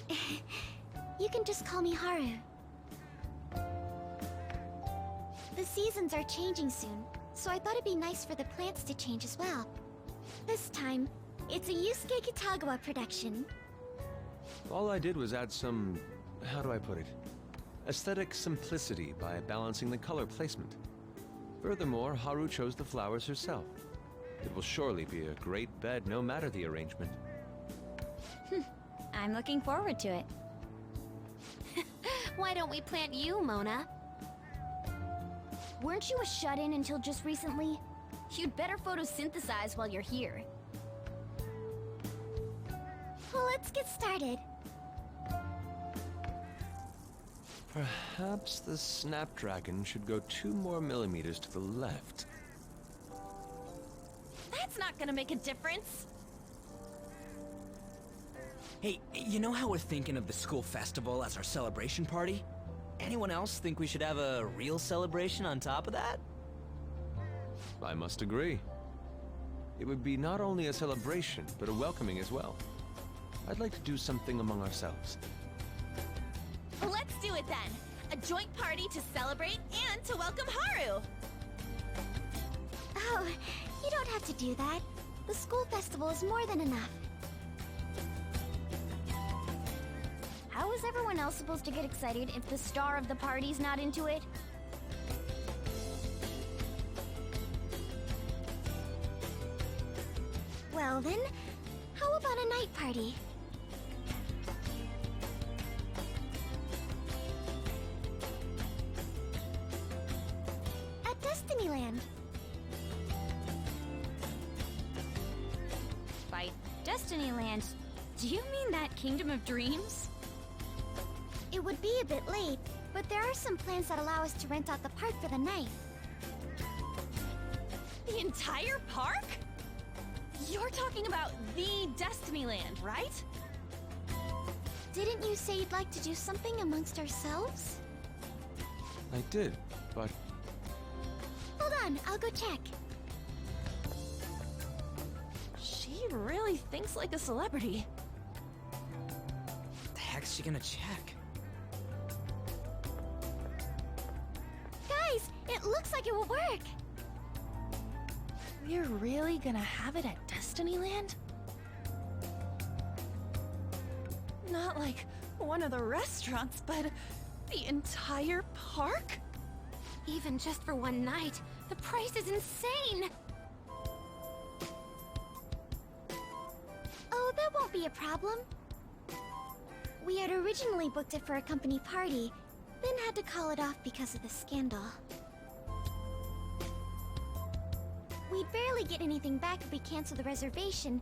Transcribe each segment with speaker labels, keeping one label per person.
Speaker 1: You can just call me Haru. The seasons are changing soon, so I thought it'd be nice for the plants to change as well. This time, it's a Yusuke Kitagawa production.
Speaker 2: All I did was add some, how do I put it, aesthetic simplicity by balancing the color placement. Furthermore, Haru chose the flowers herself. It will surely be a great bed no matter the arrangement.
Speaker 1: I'm looking forward to it.
Speaker 3: Why don't we plant you, Mona?
Speaker 1: Weren't you a shut-in until just recently? You'd better photosynthesize while you're here. Well, let's get started.
Speaker 2: Perhaps the Snapdragon should go 2 more millimeters to the left.
Speaker 3: That's not gonna make a difference.
Speaker 4: Hey, you know how we're thinking of the school festival as our celebration party? Anyone else think we should have a real celebration on top of that?
Speaker 2: I must agree. It would be not only a celebration, but a welcoming as well. I'd like to do something among ourselves.
Speaker 3: Let's do it then. A joint party to celebrate and to welcome Haru.
Speaker 1: Oh, you don't have to do that. The school festival is more than enough. How is everyone else supposed to get excited if the star of the party's not into it? Well then, how about a night party? At Destinyland. By Destinyland, do you mean that Kingdom of Dreams? It would be a bit late, but there are some plans that allow us to rent out the park for the night.
Speaker 3: The entire park? You're talking about the Destinyland, right?
Speaker 1: Didn't you say you'd like to do something amongst ourselves?
Speaker 2: I did, but
Speaker 1: Hold on, I'll go check.
Speaker 3: She really thinks like a celebrity.
Speaker 4: The heck's she gonna check?
Speaker 1: Guys, it looks like it will work.
Speaker 3: We're really gonna have it at Destinyland? Not like one of the restaurants, but the entire park? Even just for one night, the price is insane!
Speaker 1: Oh, that won't be a problem. We had originally booked it for a company party, then had to call it off because of the scandal. We'd barely get anything back if we cancel the reservation,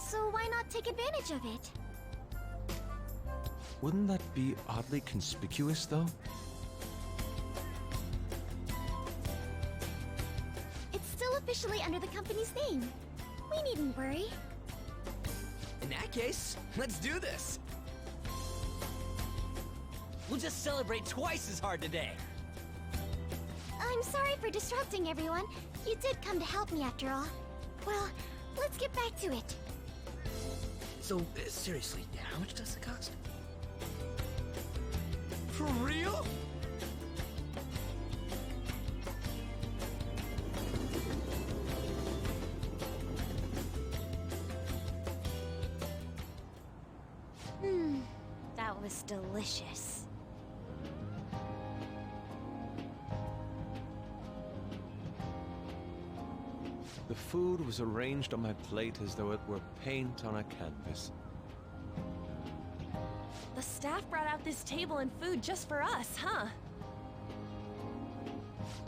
Speaker 1: so why not take advantage of it?
Speaker 2: wouldn't that be oddly conspicuous, though?
Speaker 1: It's still officially under the company's name. We needn't worry.
Speaker 4: In that case, let's do this! We'll just celebrate twice as hard today!
Speaker 1: I'm sorry for disrupting everyone. You did come to help me after all. Well, let's get back to it.
Speaker 4: So, seriously, how much does it cost? For real?
Speaker 1: That was delicious.
Speaker 2: The food was arranged on my plate as though it were paint on a canvas.
Speaker 3: The staff brought out this table and food just for us, huh?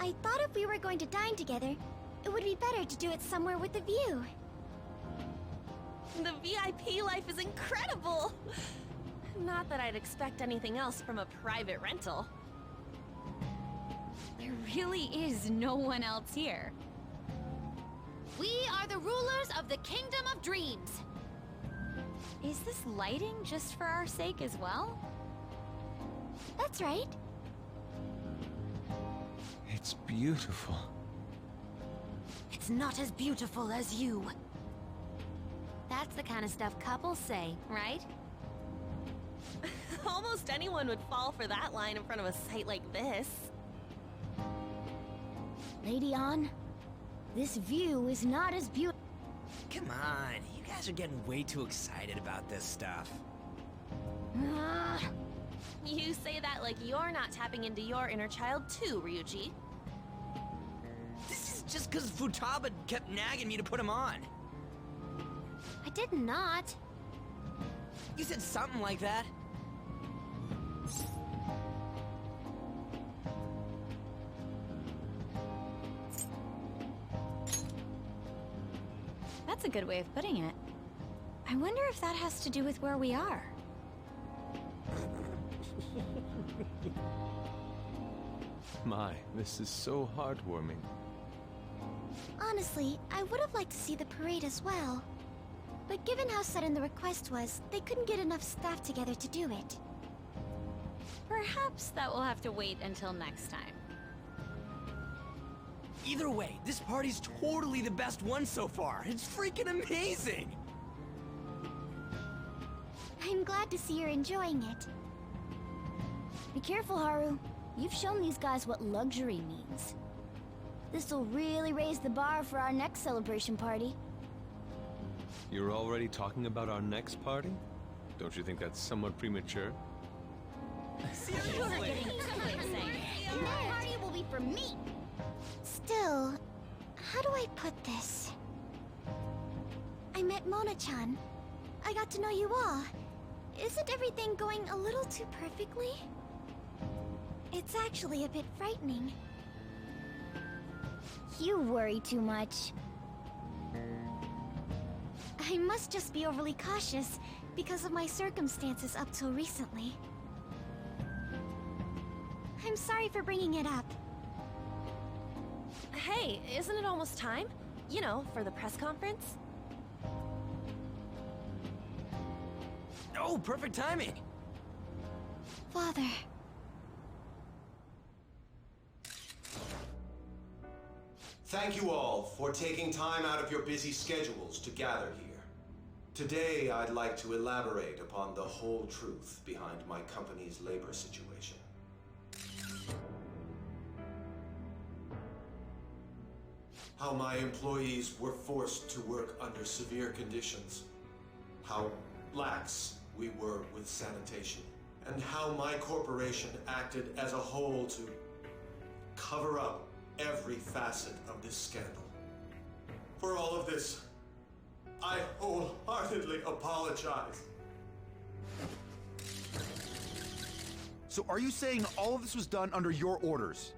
Speaker 1: I thought if we were going to dine together, it would be better to do it somewhere with a view.
Speaker 3: The VIP life is incredible! Not that I'd expect anything else from a private rental.
Speaker 1: There really is no one else here.
Speaker 3: We are the rulers of the Kingdom of Dreams!
Speaker 1: Is this lighting just for our sake as well? That's right.
Speaker 2: It's beautiful.
Speaker 3: It's not as beautiful as you. That's the kind of stuff couples say, right? Almost anyone would fall for that line in front of a site like this.
Speaker 1: Lady Ann, this view is not as beautiful.
Speaker 4: Come on, you guys are getting way too excited about this stuff.
Speaker 3: You say that like you're not tapping into your inner child too, Ryuji.
Speaker 4: This is just because Futaba kept nagging me to put him on.
Speaker 1: I did not.
Speaker 4: You said something like that.
Speaker 1: That's a good way of putting it. I wonder if that has to do with where we are.
Speaker 2: My, this is so heartwarming.
Speaker 1: Honestly, I would have liked to see the parade as well. But given how sudden the request was, they couldn't get enough staff together to do it.
Speaker 5: Perhaps that will have to wait until next time.
Speaker 4: Either way, this party's totally the best one so far. It's freaking amazing!
Speaker 1: I'm glad to see you're enjoying it. Be careful, Haru. You've shown these guys what luxury means. This'll really raise the bar for our next celebration party.
Speaker 2: You're already talking about our next party? Don't you think that's somewhat premature?
Speaker 1: That party will be for me! Still, how do I put this? I met Mona-chan. I got to know you all. Isn't everything going a little too perfectly? It's actually a bit frightening. You worry too much. I must just be overly cautious because of my circumstances up till recently. I'm sorry for bringing it up.
Speaker 3: Hey, isn't it almost time? You know, for the press conference?
Speaker 4: Oh, perfect timing!
Speaker 1: Father.
Speaker 6: Thank you all for taking time out of your busy schedules to gather here. Today, I'd like to elaborate upon the whole truth behind my company's labor situation. How my employees were forced to work under severe conditions. How lax we were with sanitation. And how my corporation acted as a whole to cover up every facet of this scandal. For all of this, I wholeheartedly apologize.
Speaker 7: So are you saying all of this was done under your orders?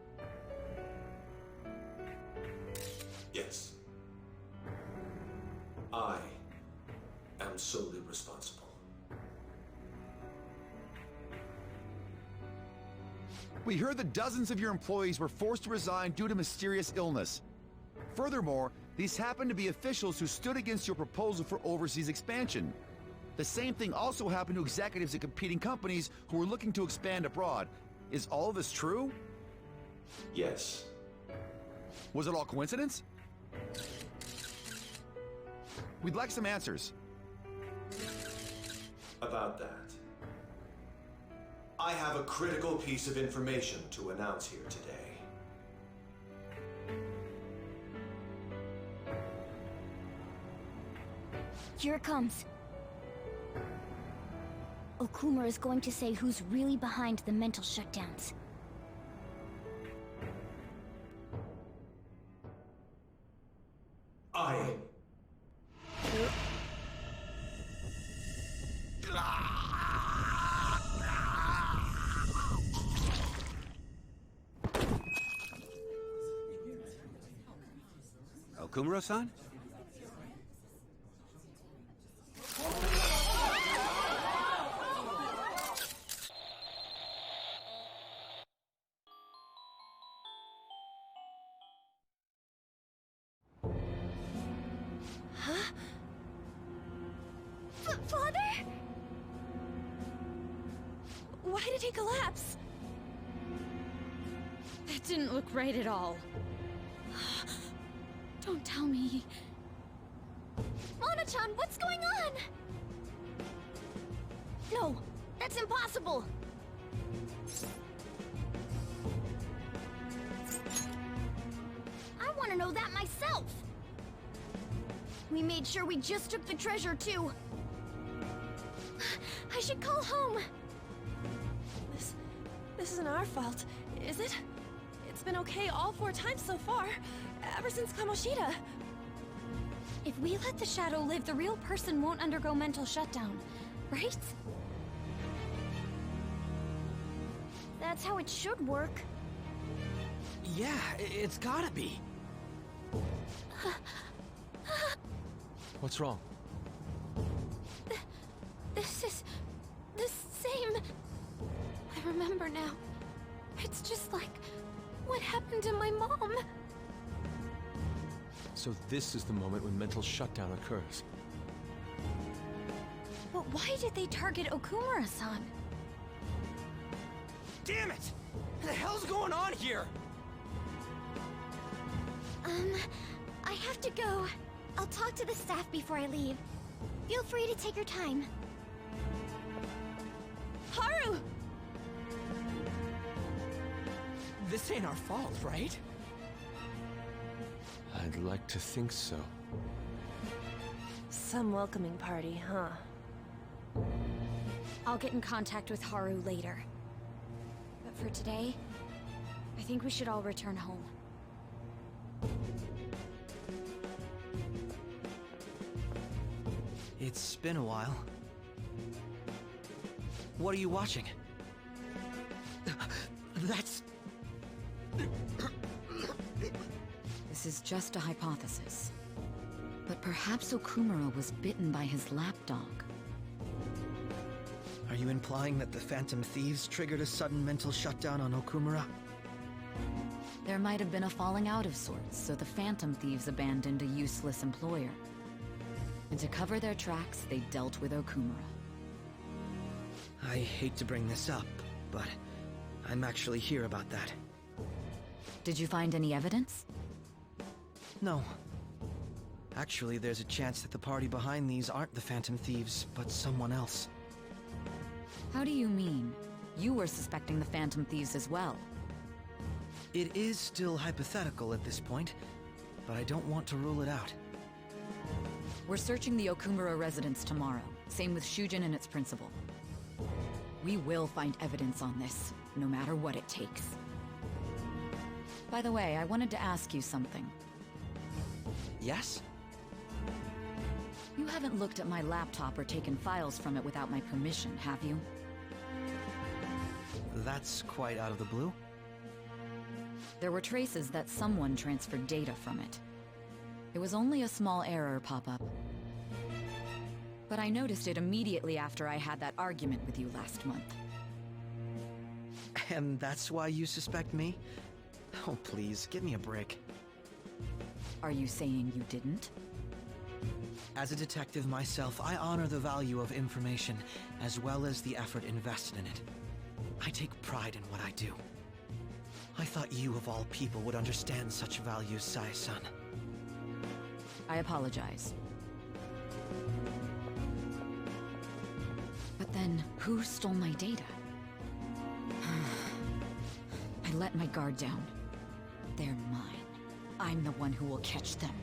Speaker 6: Yes. I am solely responsible.
Speaker 7: We heard that dozens of your employees were forced to resign due to mysterious illness. Furthermore, these happened to be officials who stood against your proposal for overseas expansion. The same thing also happened to executives at competing companies who were looking to expand abroad. Is all of this true?
Speaker 6: Yes.
Speaker 7: Was it all coincidence? We'd like some answers.
Speaker 6: About that, I have a critical piece of information to announce here today.
Speaker 1: Here it comes. Okuma is going to say who's really behind the mental shutdowns.
Speaker 6: I...
Speaker 8: Okumura-san?
Speaker 3: Father? Why did he collapse?
Speaker 5: That didn't look right at all. Don't tell me.
Speaker 1: Mona-chan, what's going on? No, That's impossible! I want to know that myself! We made sure we just took the treasure, too. I should call home.
Speaker 3: This isn't our fault, is it? It's been okay all 4 times so far, ever since Kamoshida.
Speaker 5: If we let the shadow live, the real person won't undergo mental shutdown, right?
Speaker 1: That's how it should work.
Speaker 4: Yeah, it's gotta be.
Speaker 2: What's wrong?
Speaker 3: This is the same. I remember now. It's just like what happened to my mom.
Speaker 2: So this is the moment when mental shutdown occurs.
Speaker 5: But why did they target Okumura-san?
Speaker 4: Damn it! What the hell's going on here?
Speaker 1: I have to go. I'll talk to the staff before I leave. Feel free to take your time.
Speaker 3: Haru!
Speaker 4: This ain't our fault, right?
Speaker 2: I'd like to think so.
Speaker 3: Some welcoming party, huh?
Speaker 5: I'll get in contact with Haru later. But for today, I think we should all return home.
Speaker 4: It's been a while. What are you watching? That's...
Speaker 8: This is just a hypothesis. But perhaps Okumura was bitten by his lapdog.
Speaker 4: Are you implying that the Phantom Thieves triggered a sudden mental shutdown on Okumura?
Speaker 8: There might have been a falling out of sorts, so the Phantom Thieves abandoned a useless employer. And to cover their tracks, they dealt with Okumura.
Speaker 4: I hate to bring this up, but I'm actually here about that.
Speaker 8: Did you find any evidence?
Speaker 4: No. Actually, there's a chance that the party behind these aren't the Phantom Thieves, but someone else.
Speaker 8: How do you mean? You were suspecting the Phantom Thieves as well.
Speaker 4: It is still hypothetical at this point, but I don't want to rule it out.
Speaker 8: We're searching the Okumura residence tomorrow. Same with Shujin and its principal. We will find evidence on this, no matter what it takes. By the way, I wanted to ask you something.
Speaker 4: Yes?
Speaker 8: You haven't looked at my laptop or taken files from it without my permission, have you?
Speaker 4: That's quite out of the blue.
Speaker 8: There were traces that someone transferred data from it. It was only a small error pop-up. But I noticed it immediately after I had that argument with you last month.
Speaker 4: And that's why you suspect me? Oh, please, give me a break.
Speaker 8: Are you saying you didn't?
Speaker 4: As a detective myself, I honor the value of information, as well as the effort invested in it. I take pride in what I do. I thought you, of all people, would understand such values, Sae-san.
Speaker 8: I apologize. But then, who stole my data? I let my guard down. They're mine. I'm the one who will catch them.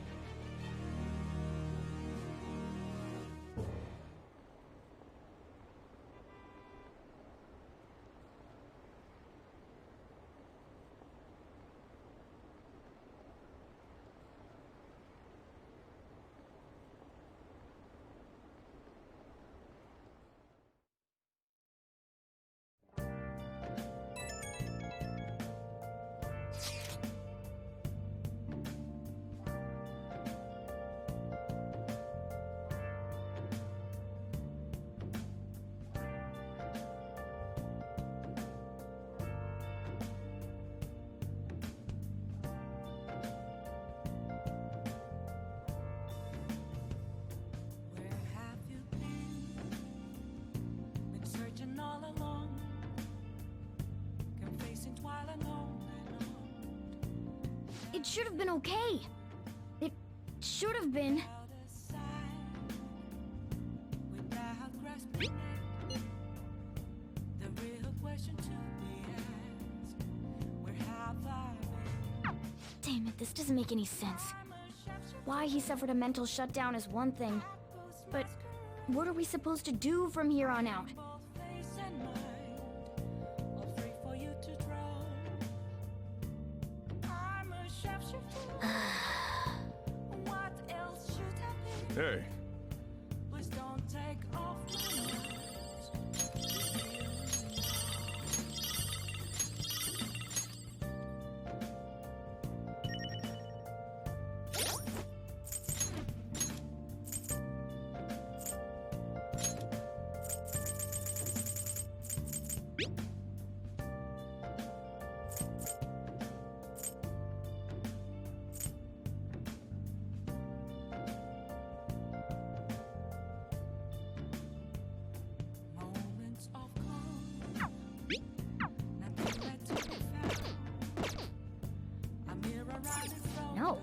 Speaker 1: It should have been okay. It should have been.
Speaker 5: Damn it, this doesn't make any sense. Why he suffered a mental shutdown is one thing, but what are we supposed to do from here on out?
Speaker 2: Hey.
Speaker 5: No.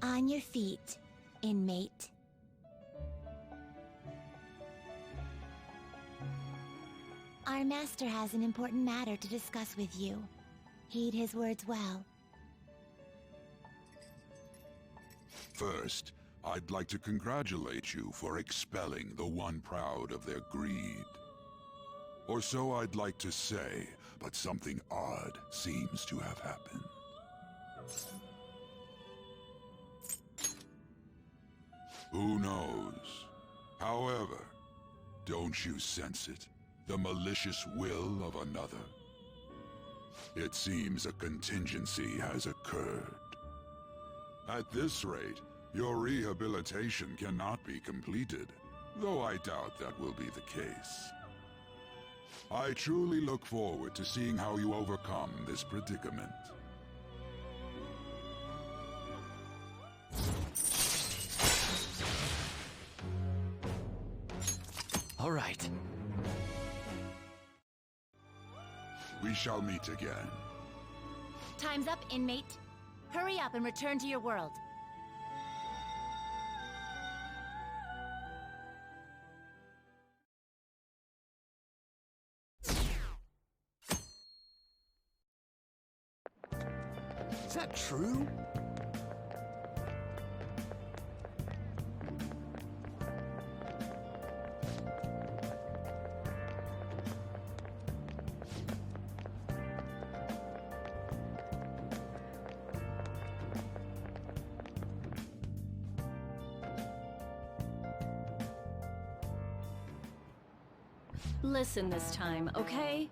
Speaker 1: On your feet, inmate. Our master has an important matter to discuss with you. Heed his words well.
Speaker 9: First, I'd like to congratulate you for expelling the one proud of their greed. Or so I'd like to say, but something odd seems to have happened. Who knows? However, don't you sense it? The malicious will of another? It seems a contingency has occurred. At this rate, your rehabilitation cannot be completed, though I doubt that will be the case. I truly look forward to seeing how you overcome this predicament.
Speaker 2: All right.
Speaker 9: We shall meet again.
Speaker 1: Time's up, inmate. Hurry up and return to your world.
Speaker 2: Is that true?
Speaker 3: Listen this time, okay?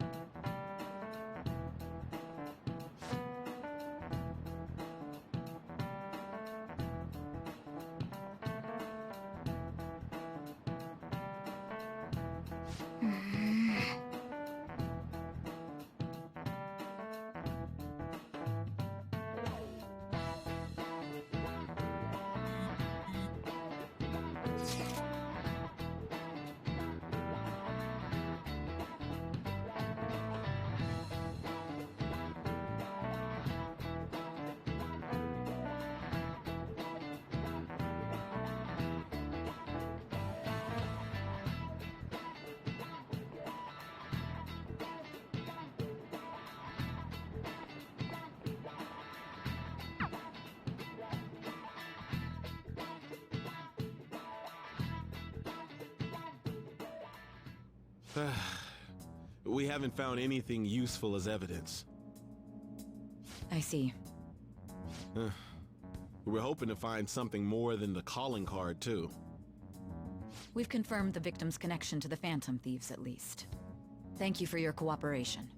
Speaker 10: We haven't found anything useful as evidence.
Speaker 8: I see.
Speaker 10: We're hoping to find something more than the calling card, too.
Speaker 8: We've confirmed the victim's connection to the Phantom Thieves, at least. Thank you for your cooperation.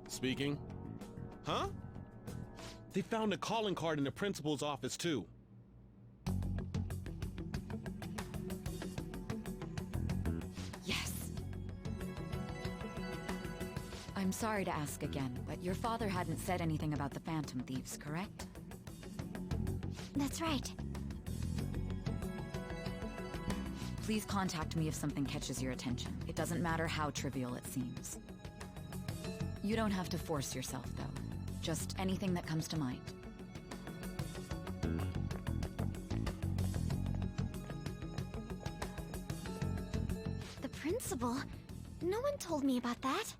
Speaker 10: Speaking? Huh? They found a calling card in the principal's office, too.
Speaker 8: Yes. I'm sorry to ask again, but your father hadn't said anything about the Phantom Thieves, correct?
Speaker 1: That's right.
Speaker 8: Please contact me if something catches your attention. It doesn't matter how trivial it seems. You don't have to force yourself, though. Just anything that comes to mind.
Speaker 1: The principal? No one told me about that.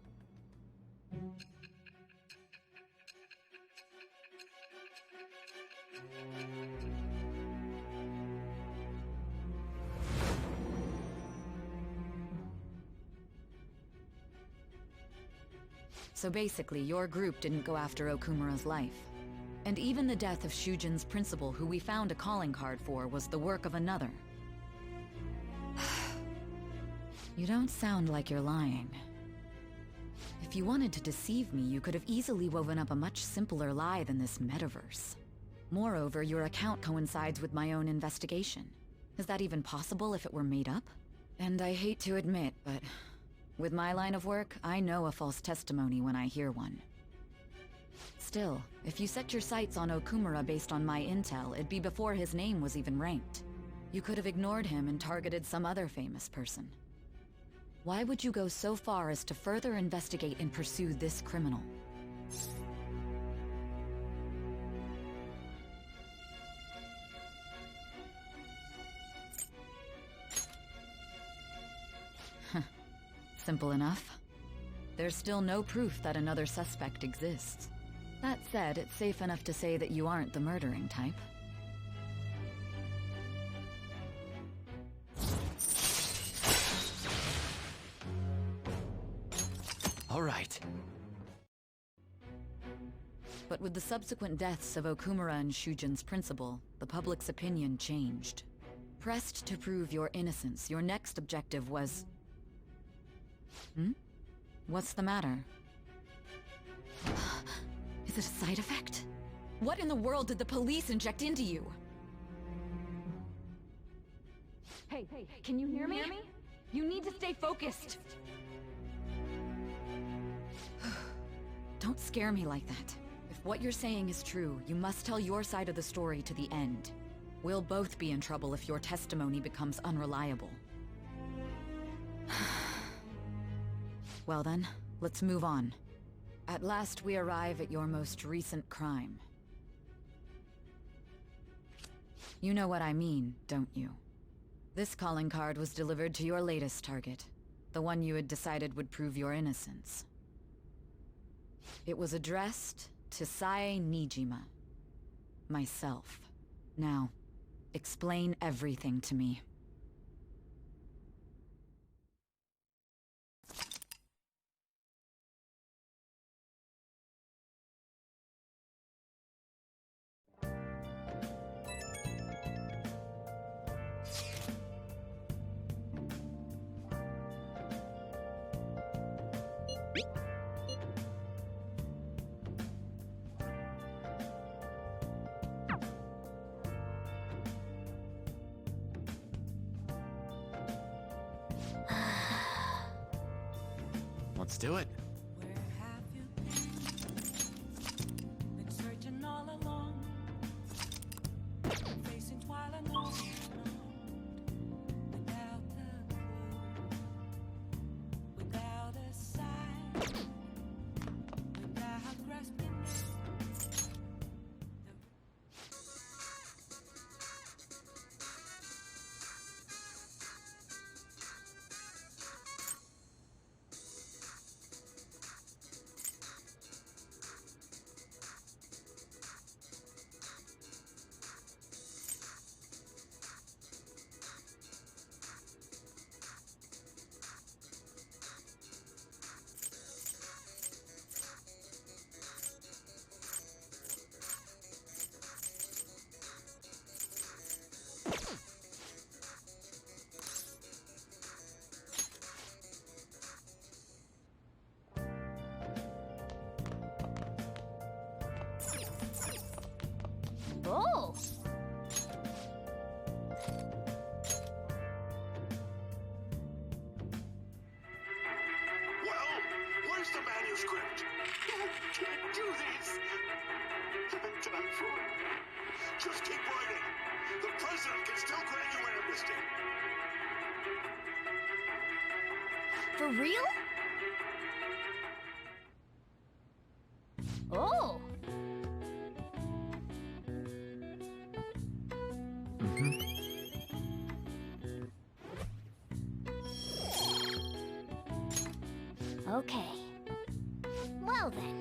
Speaker 8: So basically, your group didn't go after Okumura's life. And even the death of Shujin's principal, who we found a calling card for, was the work of another. You don't sound like you're lying. If you wanted to deceive me, you could have easily woven up a much simpler lie than this metaverse. Moreover, your account coincides with my own investigation. Is that even possible if it were made up? And I hate to admit, but with my line of work, I know a false testimony when I hear one. Still, if you set your sights on Okumura based on my intel, it'd be before his name was even ranked. You could have ignored him and targeted some other famous person. Why would you go so far as to further investigate and pursue this criminal? Simple enough. There's still no proof that another suspect exists. That said, it's safe enough to say that you aren't the murdering type.
Speaker 4: All right.
Speaker 8: But with the subsequent deaths of Okumura and Shujin's principal, the public's opinion changed. Pressed to prove your innocence, your next objective was... What's the matter? Is it a side effect? What in the world did the police inject into you? Hey, can you hear me? You need to stay focused. Don't scare me like that. If what you're saying is true, you must tell your side of the story to the end. We'll both be in trouble if your testimony becomes unreliable. Well then, let's move on. At last we arrive at your most recent crime. You know what I mean, don't you? This calling card was delivered to your latest target, the one you had decided would prove your innocence. It was addressed to Sae Nijima, myself. Now, explain everything to me.
Speaker 4: Let's do it.
Speaker 11: Where have you been searching all along, facing twilight alone, without a clue, without a sign, without grasping
Speaker 12: the script. I can't do this. I'm done for. Just keep writing. The president can still grant you an amnesty.
Speaker 5: For real? Oh! Okay. Well then.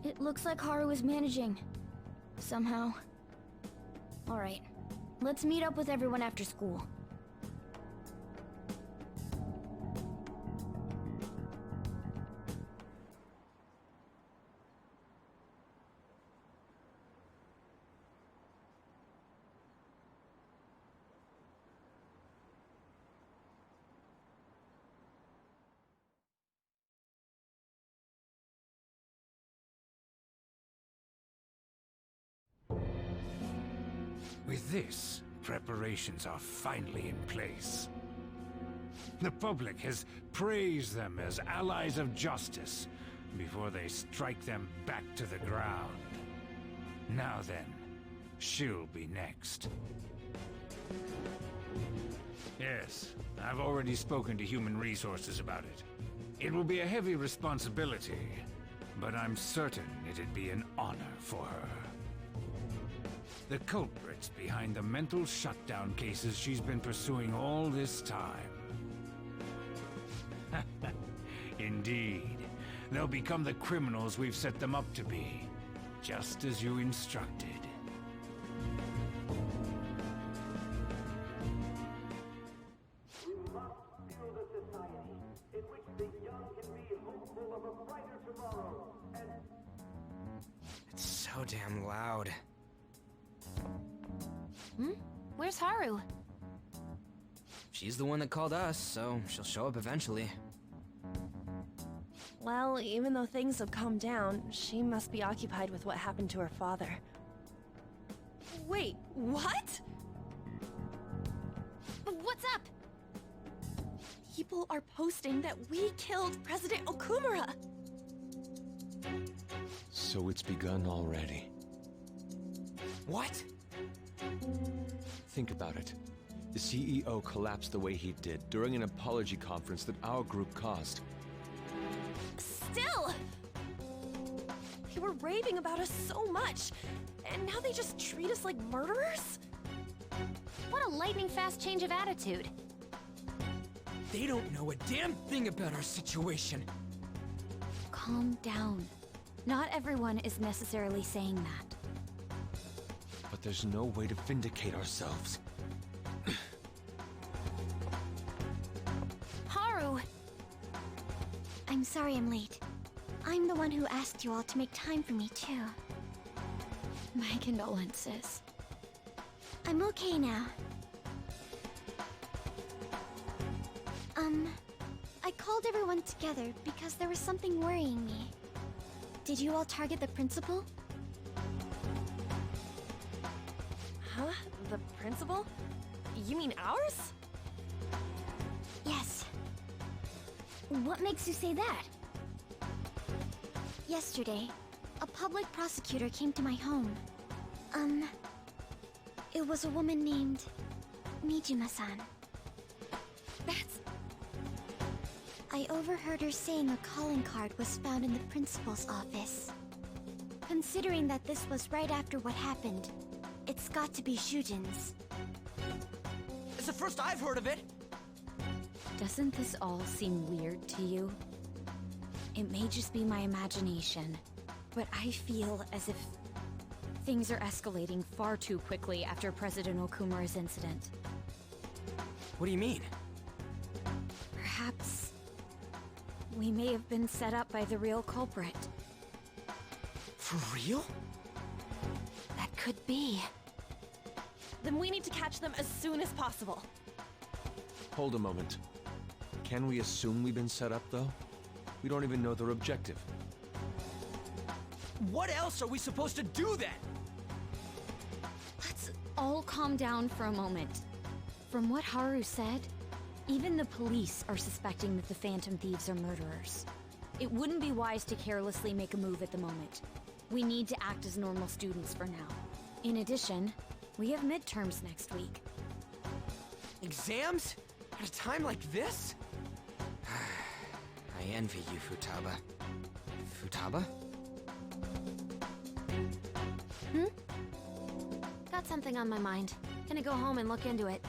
Speaker 5: It looks like Haru is managing. Somehow. Alright. Let's meet up with everyone after school.
Speaker 13: With this, preparations are finally in place. The public has praised them as allies of justice before they strike them back to the ground. Now then, she'll be next. Yes, I've already spoken to Human Resources about it. It will be a heavy responsibility, but I'm certain it'd be an honor for her. The culprits behind the mental shutdown cases she's been pursuing all this time. Indeed. They'll become the criminals we've set them up to be, just as you instructed.
Speaker 12: We must build a society in which the young can be hopeful of a brighter tomorrow, and...
Speaker 14: It's so damn loud.
Speaker 3: Where's Haru?
Speaker 14: She's the one that called us, so she'll show up eventually.
Speaker 3: Well, even though things have calmed down, she must be occupied with what happened to her father. Wait, what?
Speaker 1: What's up?
Speaker 3: People are posting that we killed President Okumura!
Speaker 2: So it's begun already.
Speaker 14: What?
Speaker 2: Think about it. The CEO collapsed the way he did during an apology conference that our group caused.
Speaker 3: Still! They were raving about us so much, and now they just treat us like murderers?
Speaker 1: What a lightning-fast change of attitude.
Speaker 14: They don't know a damn thing about our situation.
Speaker 1: Calm down. Not everyone is necessarily saying that.
Speaker 2: But there's no way to vindicate ourselves.
Speaker 1: Haru! I'm sorry I'm late. I'm the one who asked you all to make time for me, too. My condolences. I'm okay now. I called everyone together because there was something worrying me. Did you all target the principal?
Speaker 3: Huh? The principal? You mean ours?
Speaker 1: Yes.
Speaker 5: What makes you say that?
Speaker 1: Yesterday, a public prosecutor came to my home. It was a woman named Mijima-san.
Speaker 3: That's...
Speaker 1: I overheard her saying a calling card was found in the principal's office. Considering that this was right after what happened, it's got to be Shujin's.
Speaker 14: It's the first I've heard of it.
Speaker 5: Doesn't this all seem weird to you? It may just be my imagination, but I feel as if things are escalating far too quickly after President Okumura's incident.
Speaker 14: What do you mean?
Speaker 5: Perhaps we may have been set up by the real culprit.
Speaker 14: For real?
Speaker 5: That could be.
Speaker 3: Then we need to catch them as soon as possible.
Speaker 2: Hold a moment. Can we assume we've been set up, though? We don't even know their objective.
Speaker 14: What else are we supposed to do then?
Speaker 5: Let's all calm down for a moment. From what Haru said, even the police are suspecting that the Phantom Thieves are murderers. It wouldn't be wise to carelessly make a move at the moment. We need to act as normal students for now. In addition, we have midterms next week.
Speaker 14: Exams? At a time like this? I envy you, Futaba. Futaba?
Speaker 3: Got something on my mind. Gonna go home and look into it.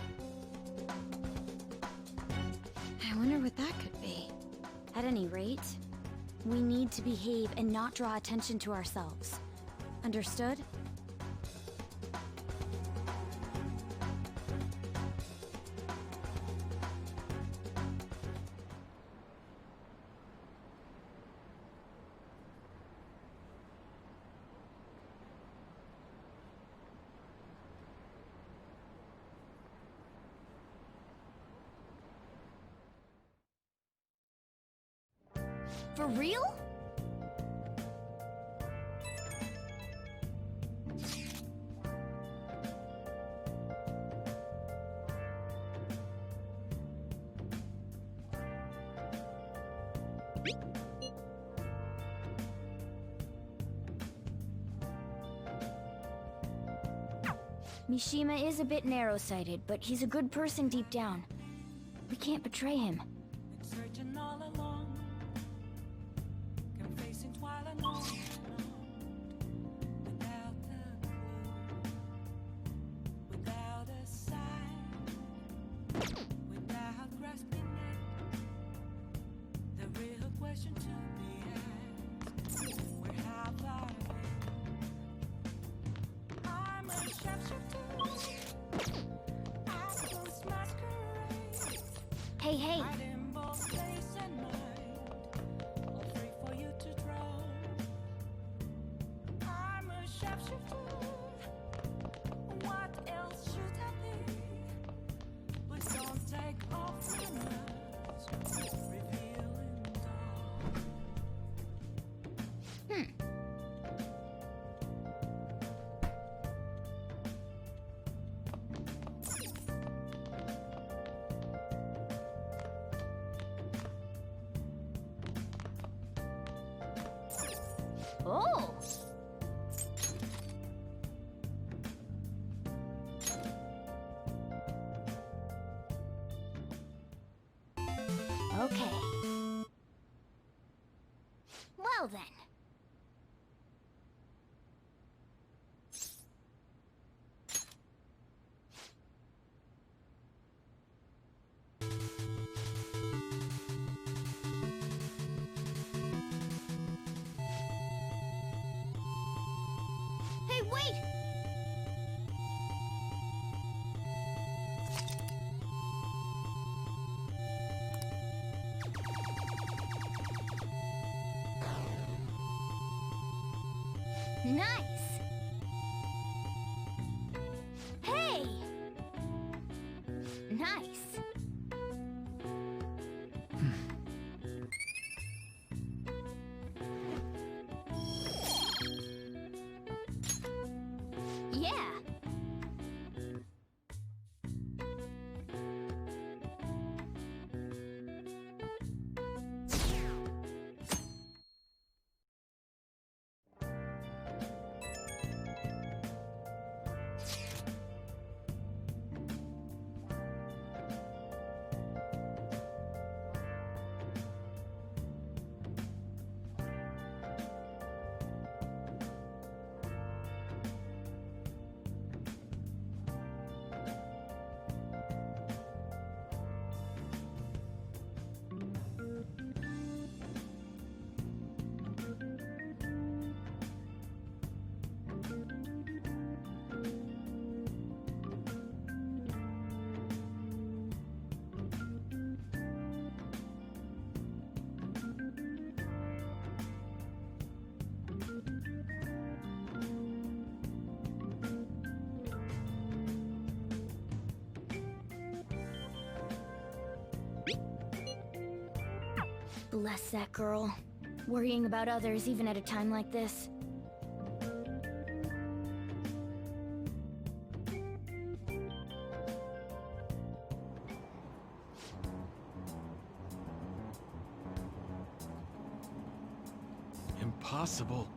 Speaker 5: I wonder what that could be. At any rate, we need to behave and not draw attention to ourselves. Understood? For real? Mishima is a bit narrow-sighted, but he's a good person deep down. We can't betray him.
Speaker 11: Searching all along, confessing while alone, without a clue, without a sign, without grasping it. The real question to be asked: where have I been? I'm a shapeshifter. I post masquerade.
Speaker 5: Hey, hey!
Speaker 11: Hiding both place and mind, all free for you to draw. I'm a shapeshifter. What else should I be? Please don't take off your mask, revealing dawn.
Speaker 5: Oh! Okay. Well then. Hey, wait! Nice! Hey! Nice! Yeah! Bless that girl. Worrying about others even at a time like this.
Speaker 2: Impossible.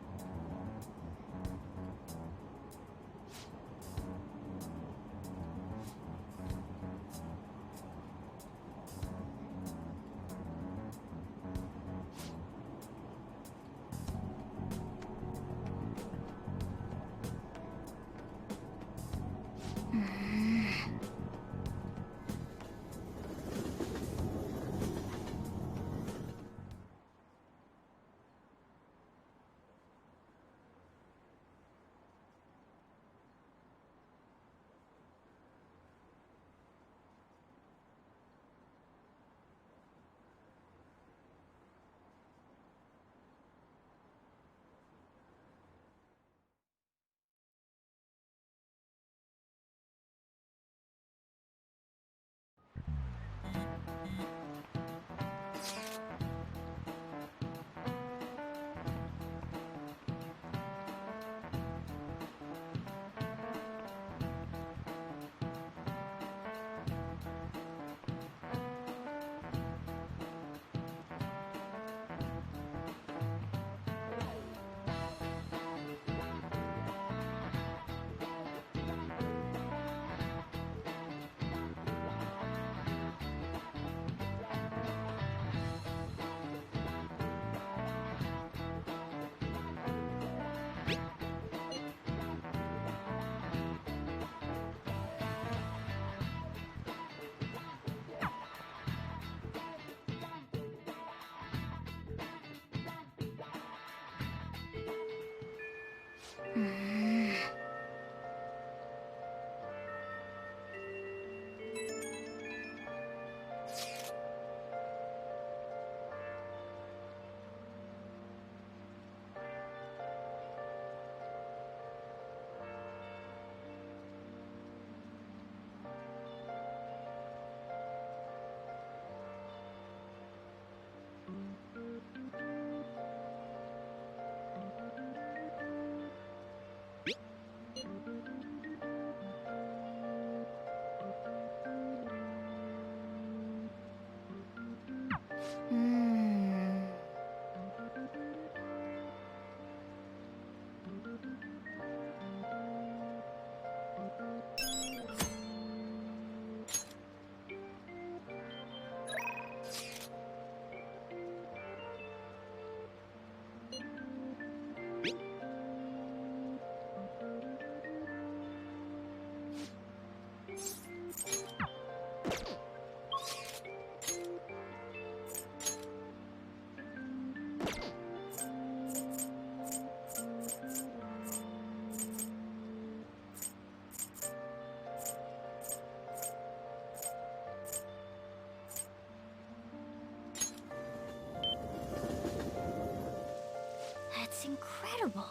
Speaker 5: That's incredible.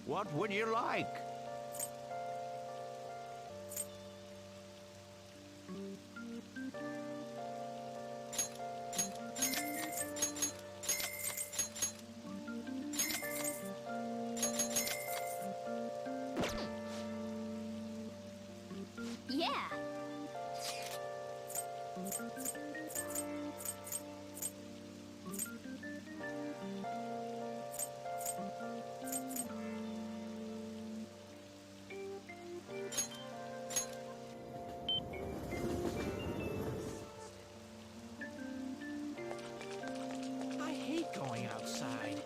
Speaker 15: What would you like?
Speaker 5: Yeah.
Speaker 13: I hate going outside.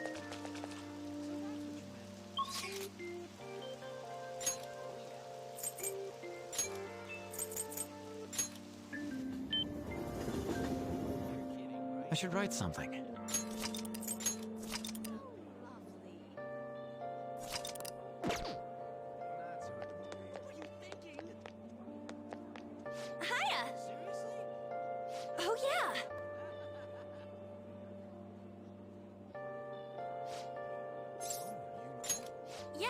Speaker 4: I should write something.
Speaker 3: Hiya! Oh, yeah! Yeah.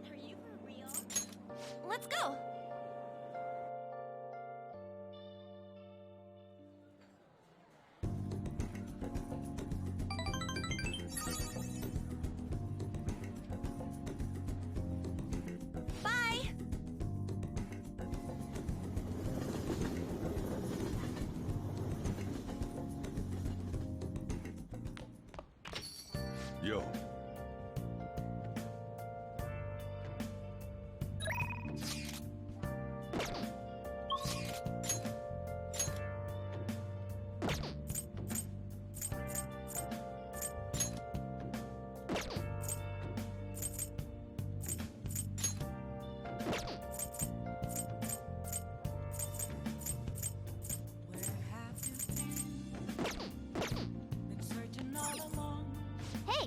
Speaker 1: Are you for real?
Speaker 3: Let's go! Bye!
Speaker 9: Yo.
Speaker 11: Where have you been? Been searching all along.
Speaker 1: Hey,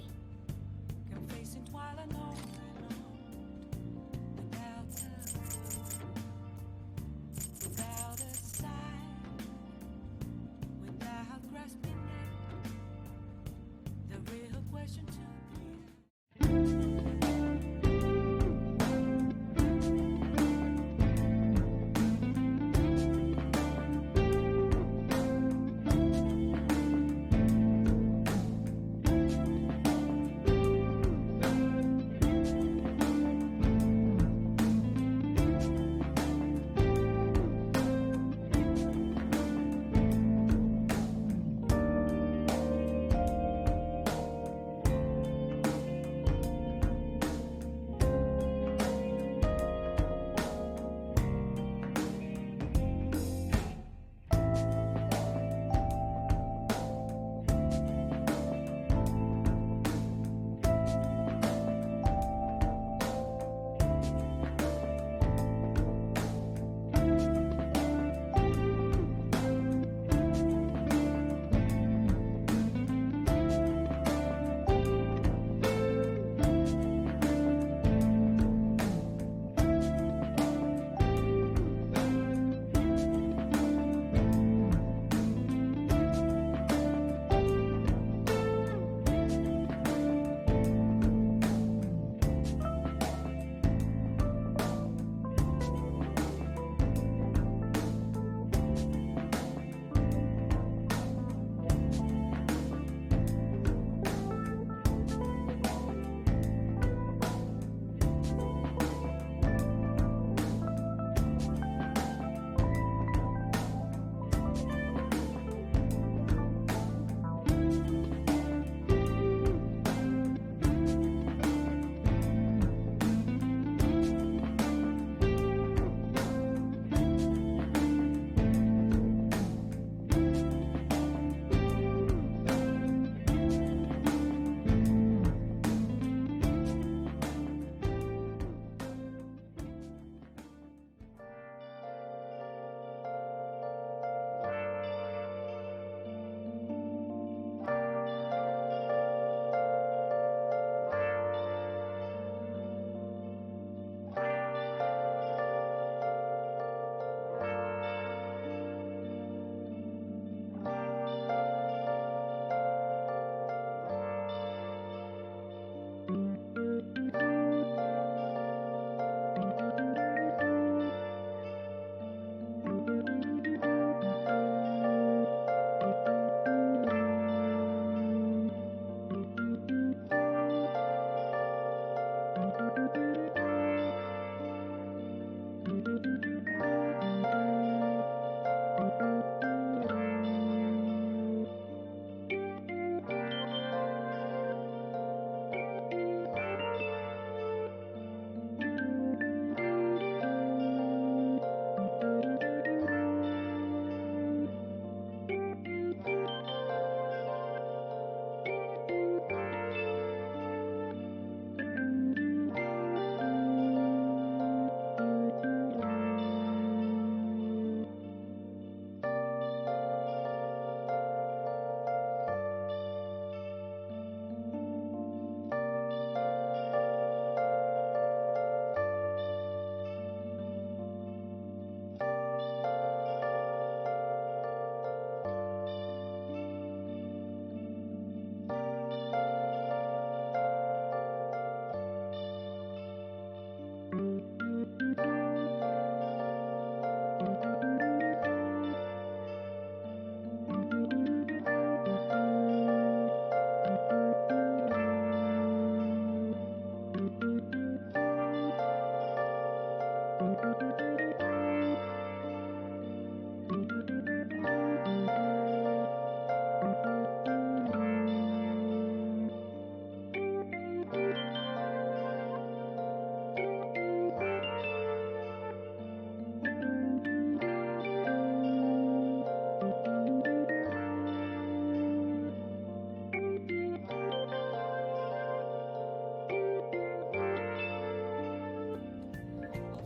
Speaker 11: All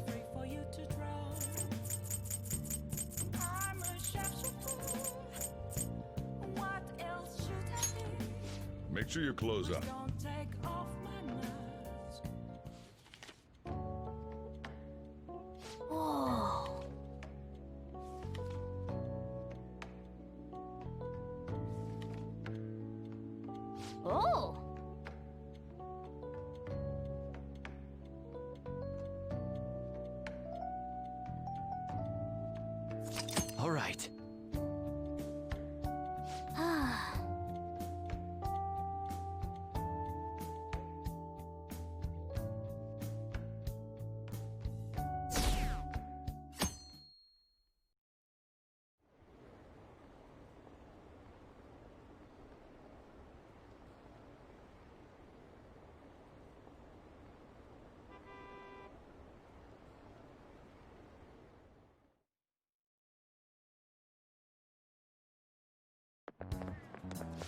Speaker 11: free for you to drown. I'm a sharpshooter. What else should I be?
Speaker 9: Make sure your clothes up.
Speaker 11: Don't take off my mask.
Speaker 1: Oh. Oh.
Speaker 4: All right.
Speaker 1: Ah.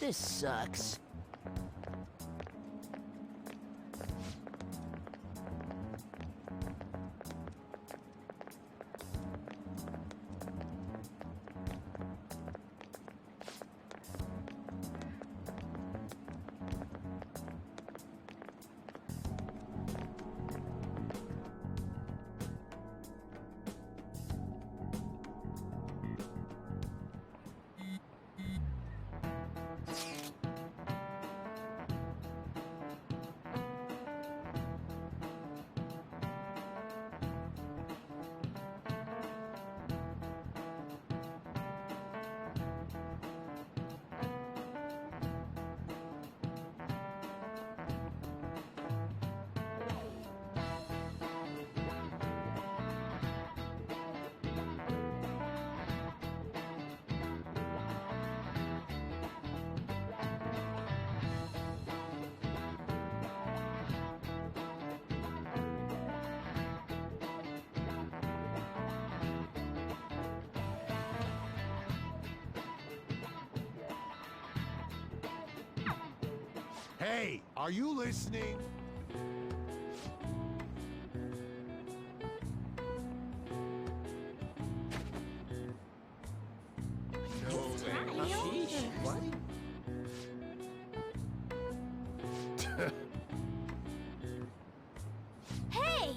Speaker 15: This sucks.
Speaker 16: Hey, are you listening? No way.
Speaker 15: What?
Speaker 1: Hey!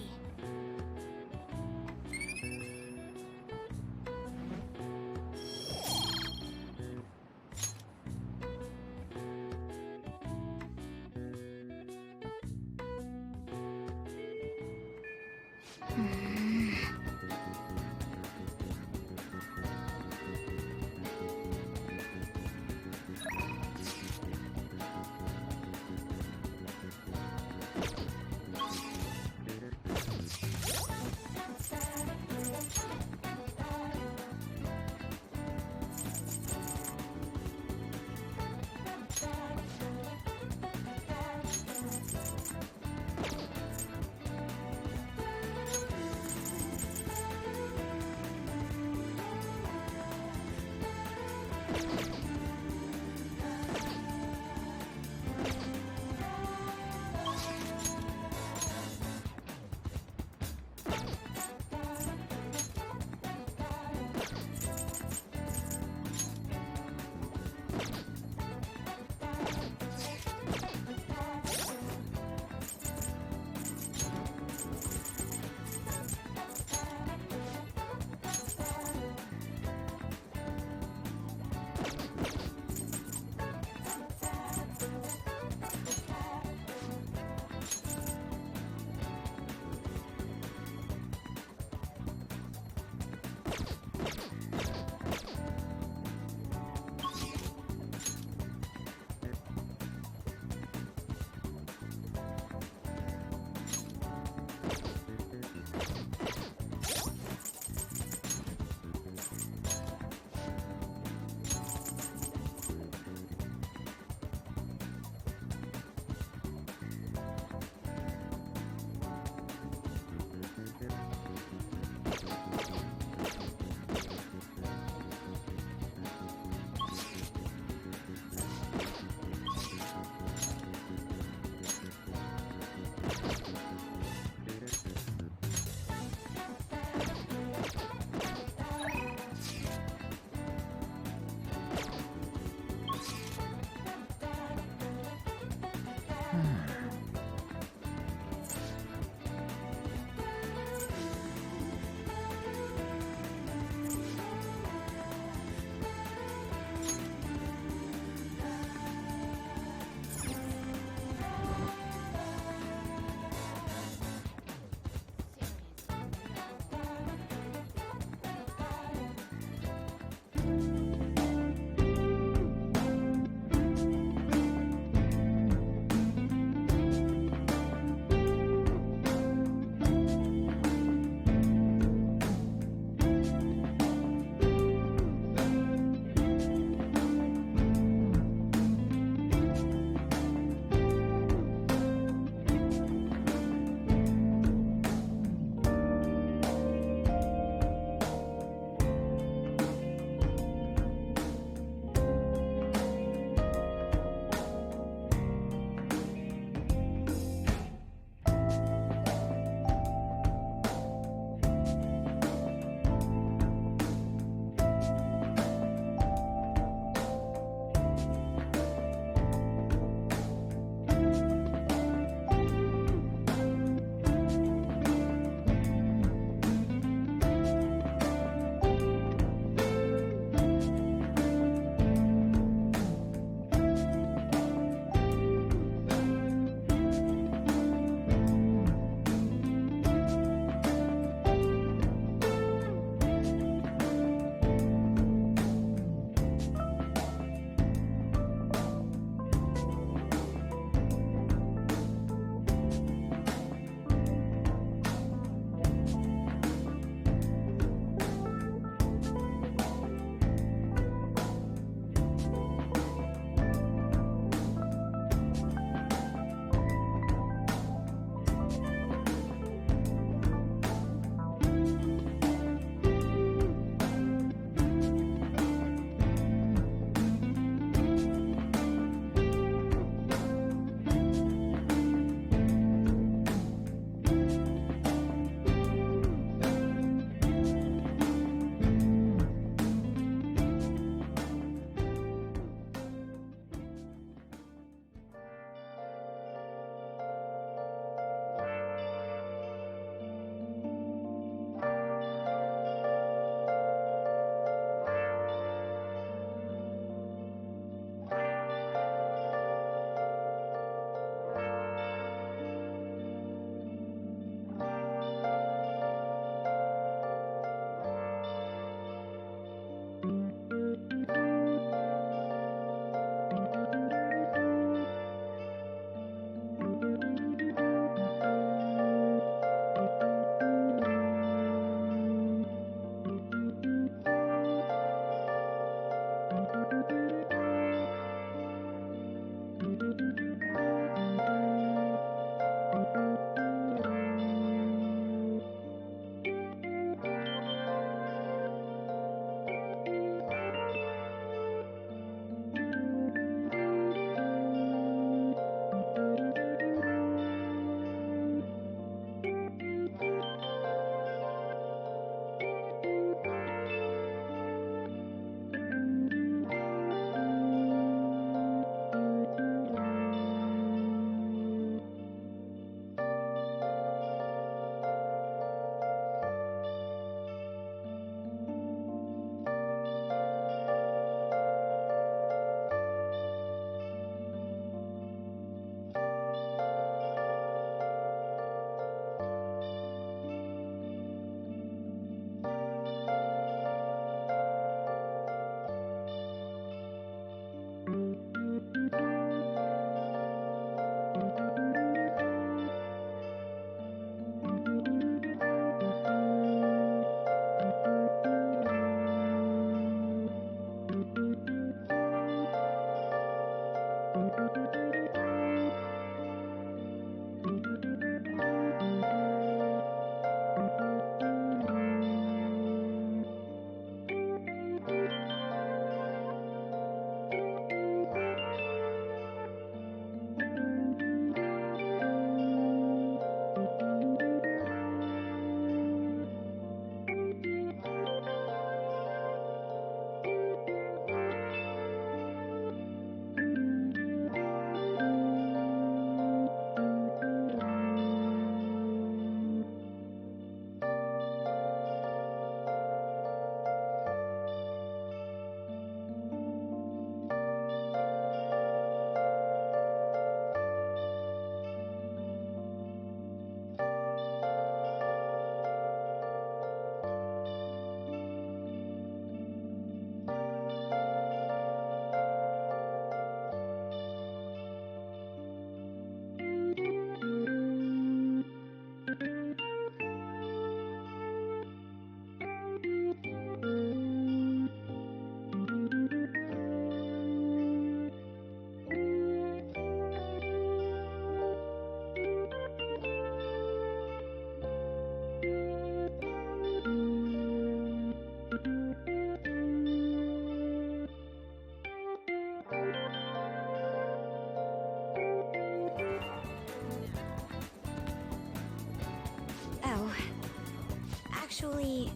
Speaker 1: Actually...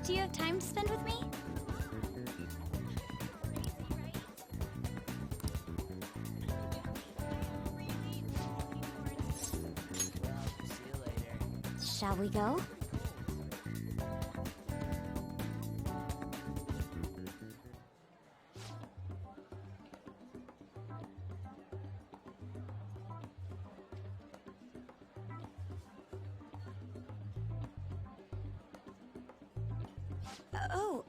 Speaker 1: Do you have time to spend with me? Shall we go? Oh,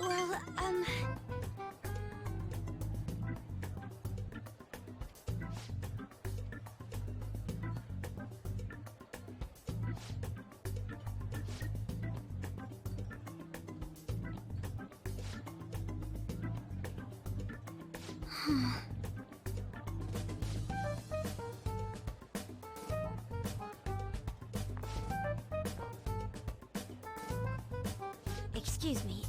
Speaker 1: well, Excuse me.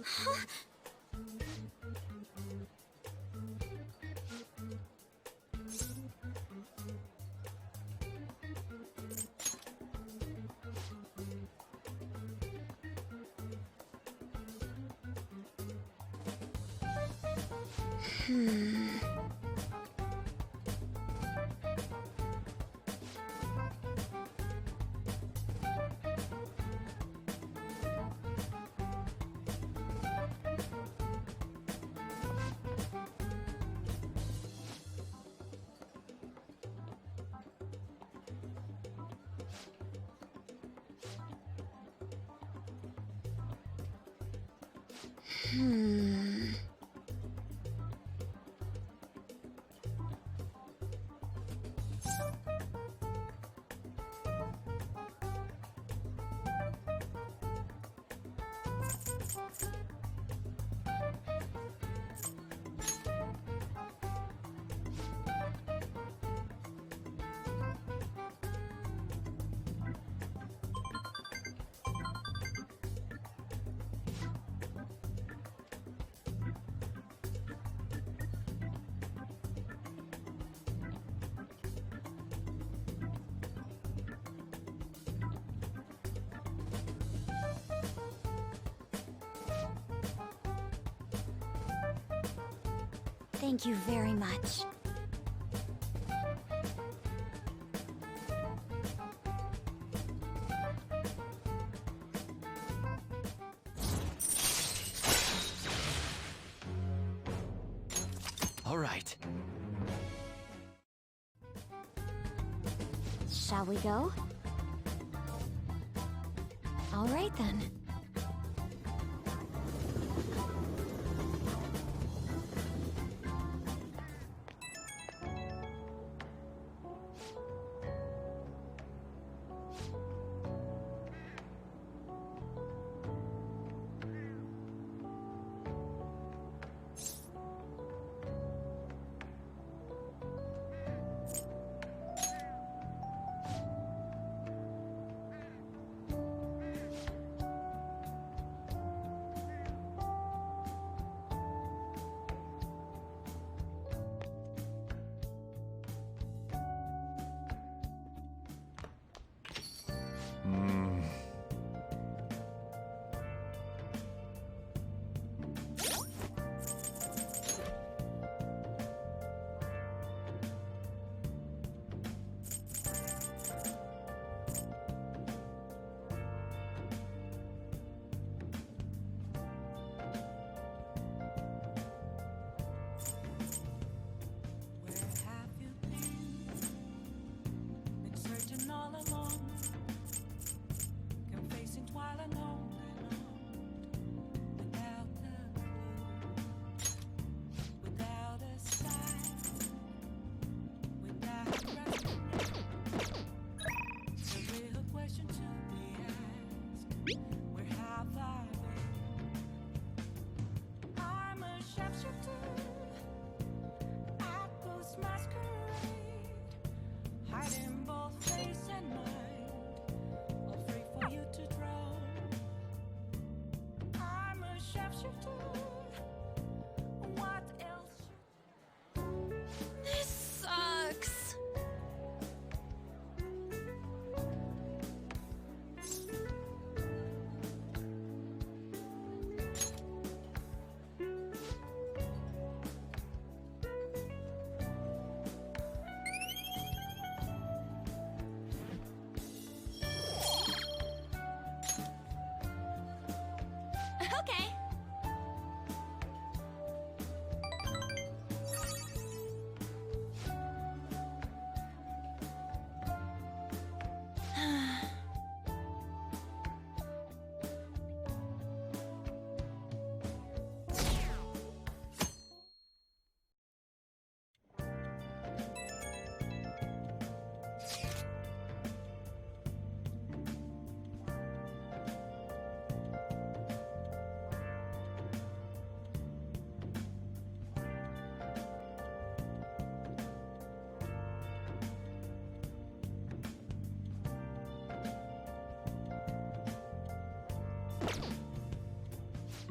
Speaker 1: Huh? Thank you very much.
Speaker 2: All right.
Speaker 1: Shall we go? All right then.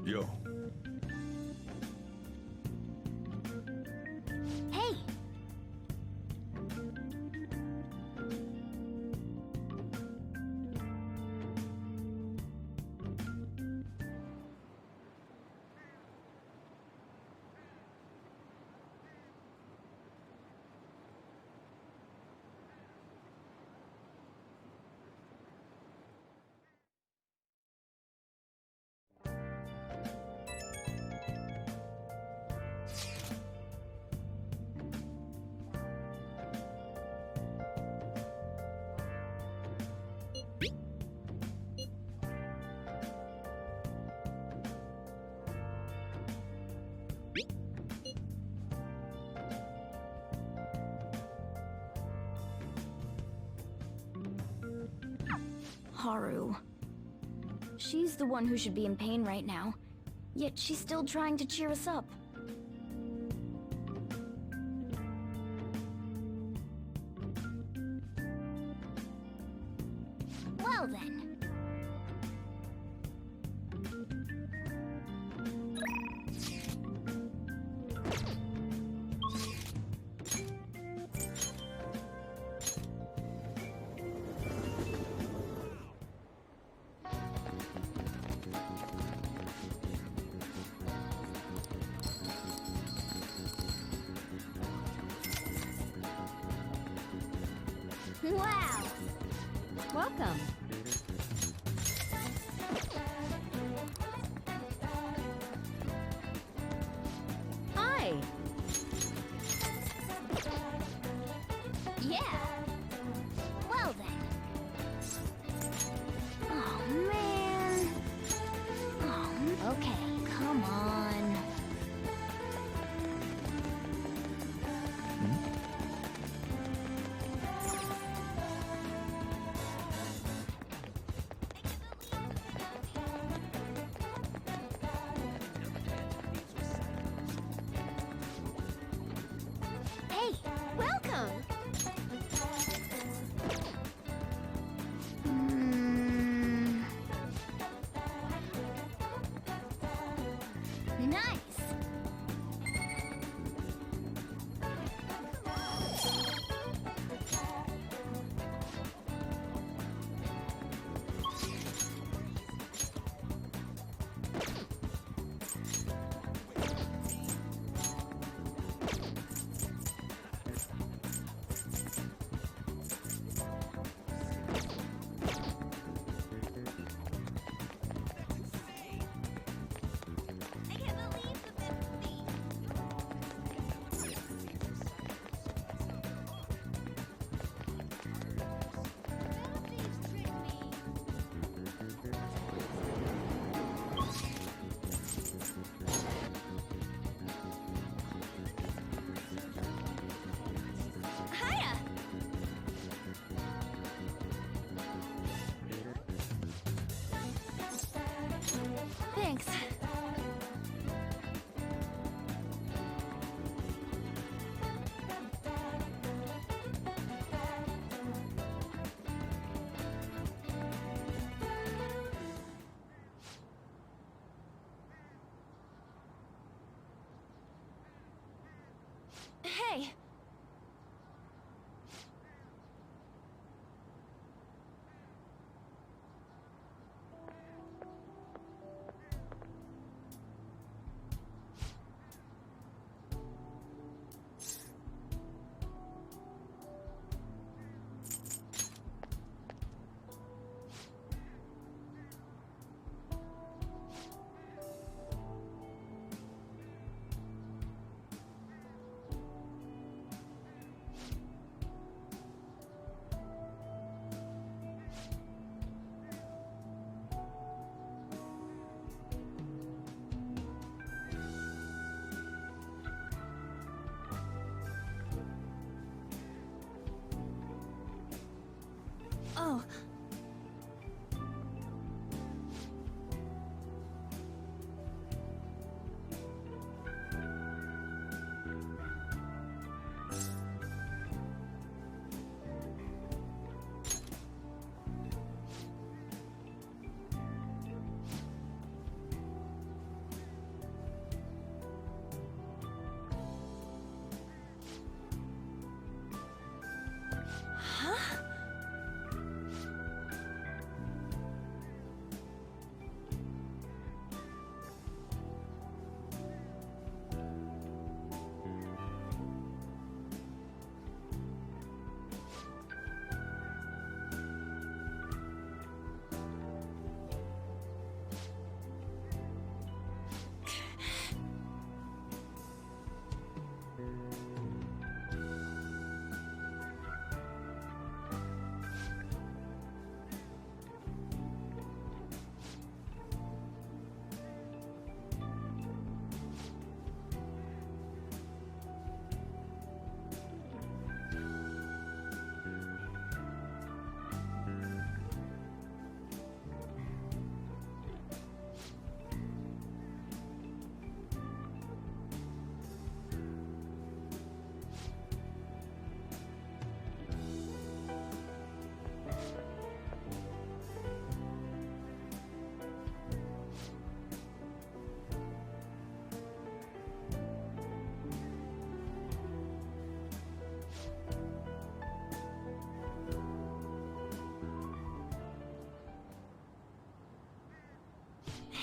Speaker 15: Yo.
Speaker 1: Hey!
Speaker 5: Haru. She's the one who should be in pain right now, yet she's still trying to cheer us up.
Speaker 1: Well then. Wow!
Speaker 5: Welcome. Hi.
Speaker 1: Yeah! Well then. Oh man. Oh, okay, come on. Hey, welcome! Nice! I can't believe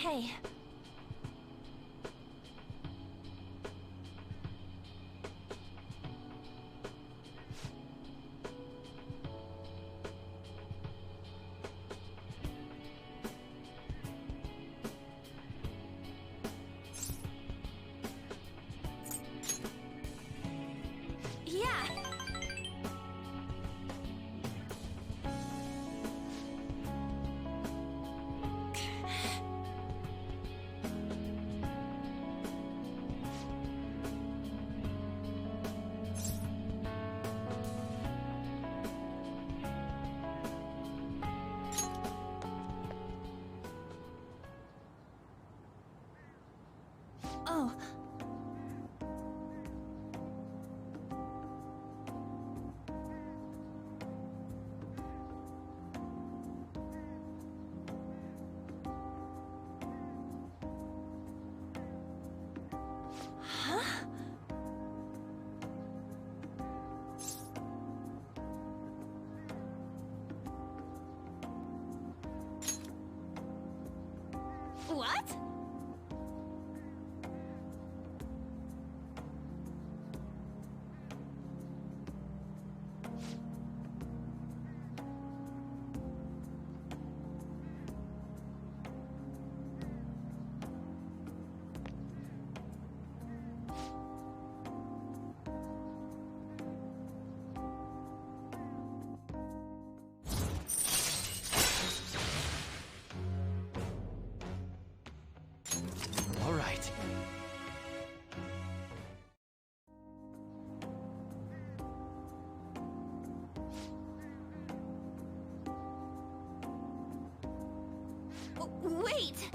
Speaker 3: Hey. Yeah. Oh. Huh? What?
Speaker 4: All right.
Speaker 3: Wait!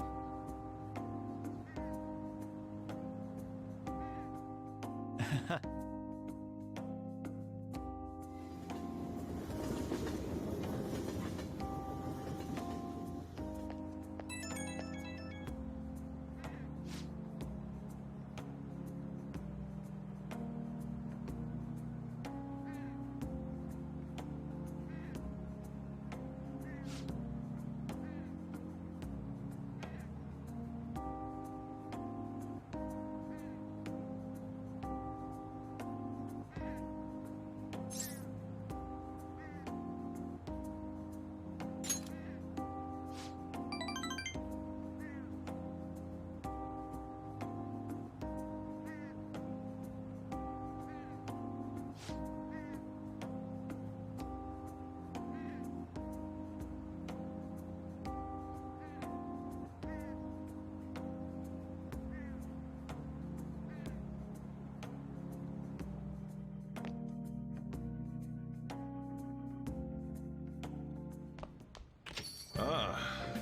Speaker 15: Ah,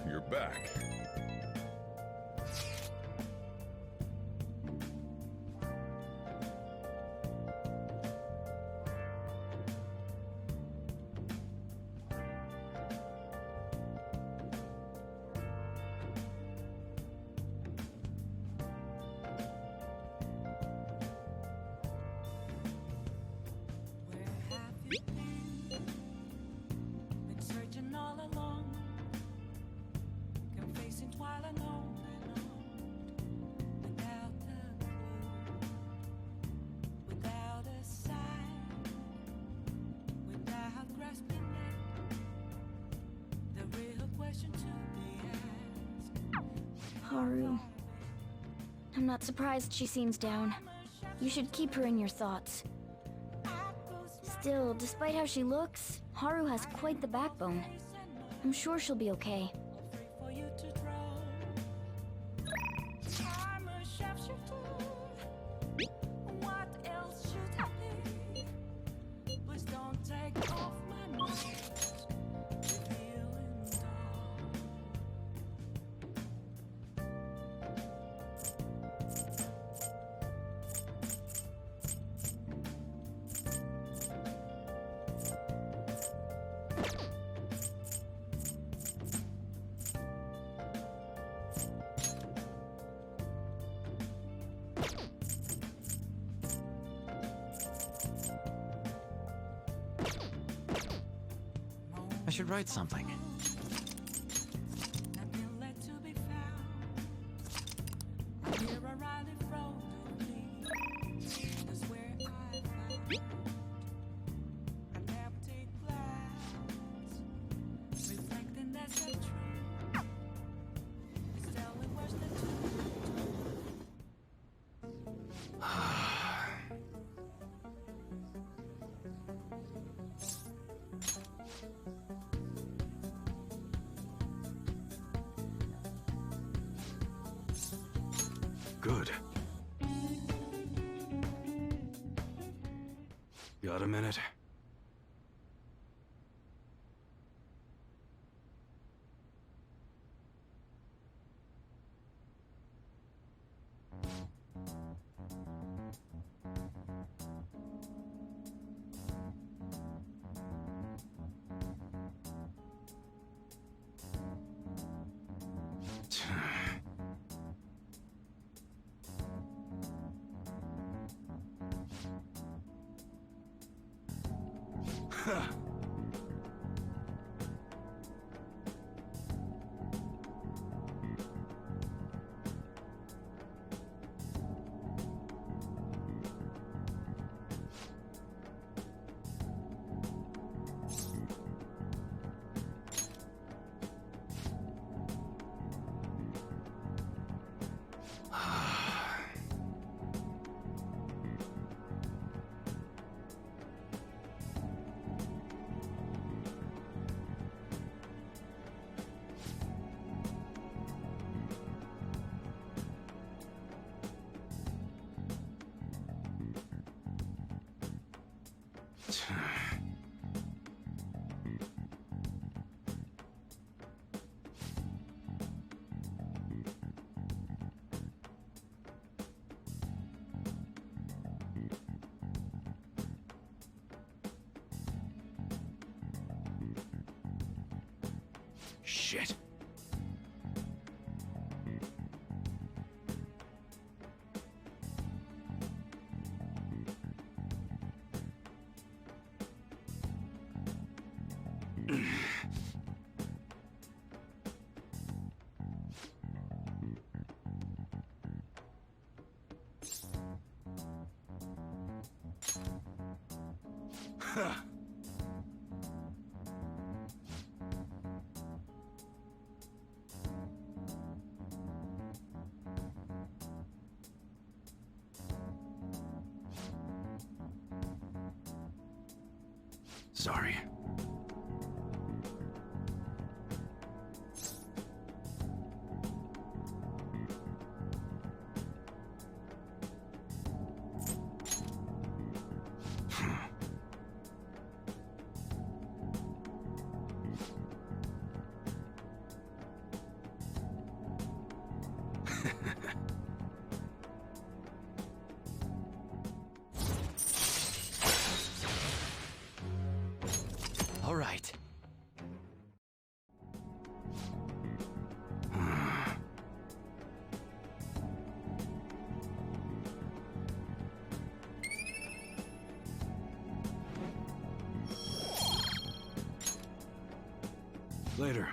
Speaker 15: you're back.
Speaker 11: Been searching all along, confessing while alone, without a clue, without a sign, without grasping it, the real question to be asked.
Speaker 5: Haru. I'm not surprised she seems down. You should keep her in your thoughts. Still, despite how she looks, Haru has quite the backbone. I'm sure she'll be okay.
Speaker 11: For you to draw. I'm a sharpshooter. What else should I be? Please don't take off my mask. Feeling dull.
Speaker 4: I should write something.
Speaker 11: Nothing left to be found. Riley Frodo is where I found an empty glass, reflecting that century. It's telling worse than
Speaker 17: Good. Got a minute? Shit. Huh. Sorry. All right. Later.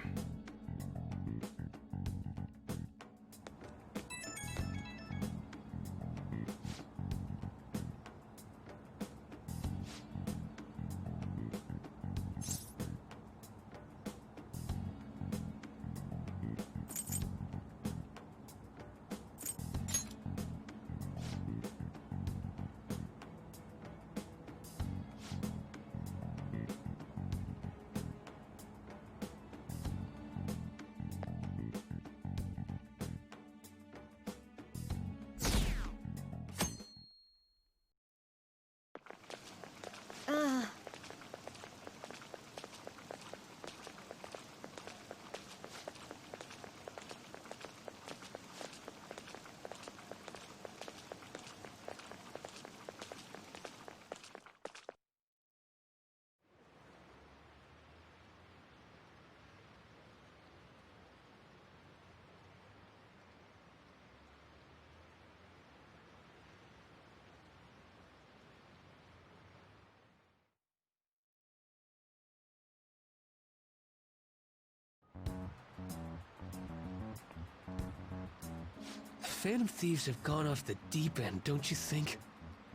Speaker 18: Phantom Thieves have gone off the deep end, don't you think?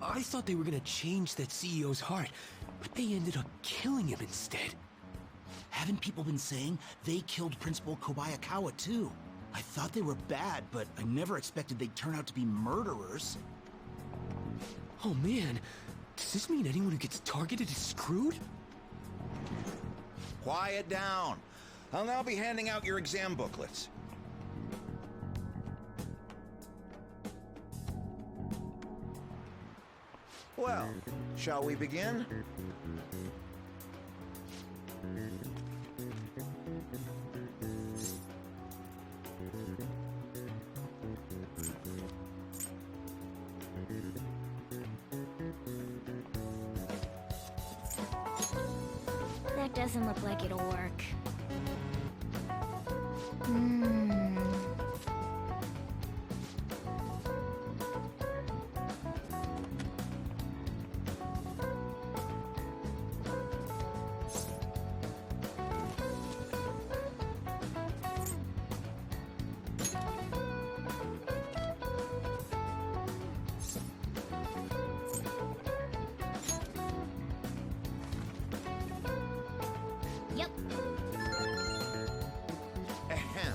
Speaker 18: I thought they were gonna change that CEO's heart, but they ended up killing him instead.
Speaker 19: Haven't people been saying they killed Principal Kobayakawa too? I thought they were bad, but I never expected they'd turn out to be murderers.
Speaker 18: Oh man, does this mean anyone who gets targeted is screwed?
Speaker 7: Quiet down. I'll now be handing out your exam booklets. Well, shall we begin?
Speaker 1: That doesn't look like it'll work. Yep.
Speaker 7: Ahem.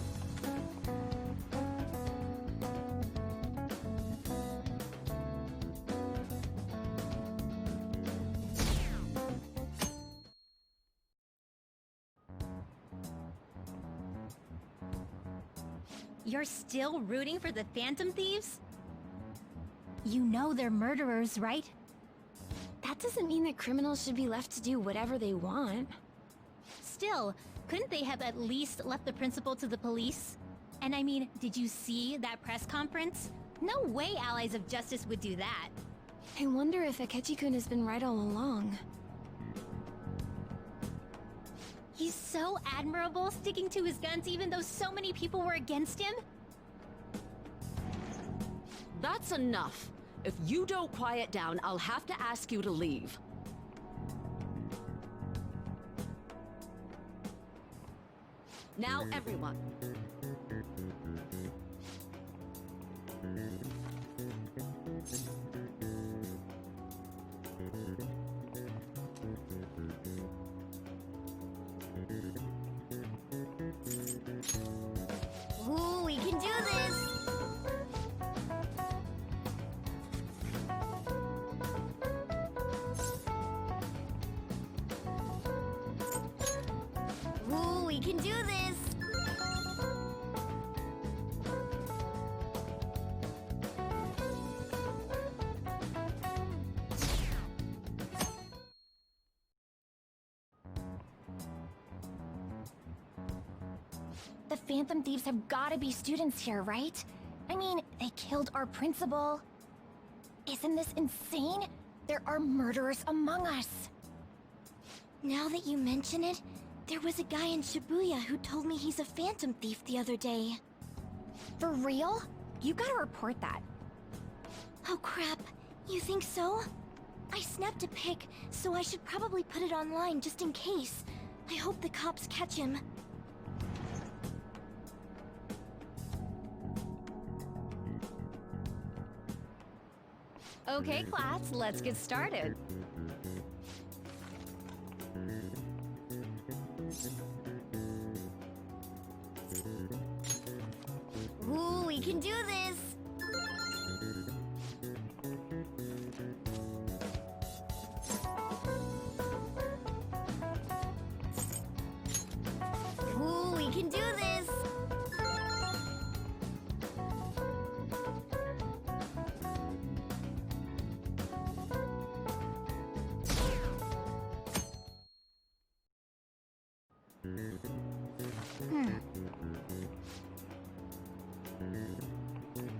Speaker 5: You're still rooting for the Phantom Thieves? You know they're murderers, right?
Speaker 3: That doesn't mean that criminals should be left to do whatever they want.
Speaker 5: Still, couldn't they have at least left the principal to the police? And I mean, did you see that press conference? No way Allies of Justice would do that.
Speaker 3: I wonder if Akechi-kun has been right all along.
Speaker 5: He's so admirable, sticking to his guns even though so many people were against him.
Speaker 20: That's enough. If you don't quiet down, I'll have to ask you to leave. Now, everyone.
Speaker 1: Ooh, we can do this! Ooh, we can do this! The Phantom Thieves have gotta be students here, right? I mean, they killed our principal. Isn't this insane? There are murderers among us. Now that you mention it, there was a guy in Shibuya who told me he's a Phantom Thief the other day. For real? You gotta report that. Oh crap, you think so? I snapped a pic, so I should probably put it online just in case. I hope the cops catch him.
Speaker 5: Okay, class, let's get started.
Speaker 1: Ooh, we can do this! Ooh, we can do this!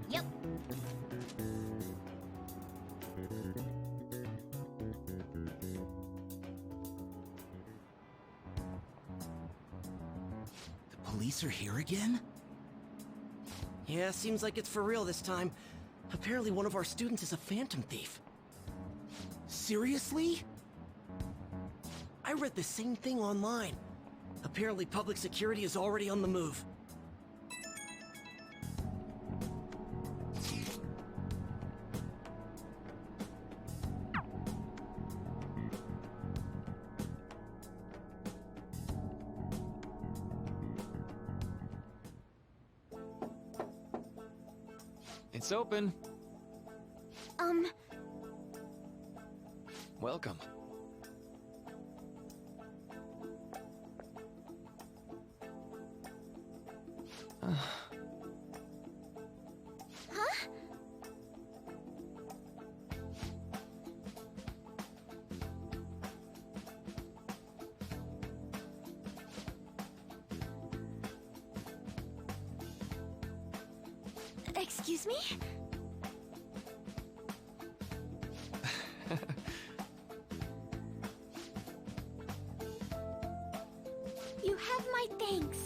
Speaker 1: Yep.
Speaker 19: The police are here again?
Speaker 21: Yeah, seems like it's for real this time. Apparently one of our students is a Phantom Thief.
Speaker 19: Seriously?
Speaker 21: I read the same thing online. Apparently public security is already on the move.
Speaker 6: It's open. Welcome.
Speaker 1: Huh? Excuse me? You have my thanks.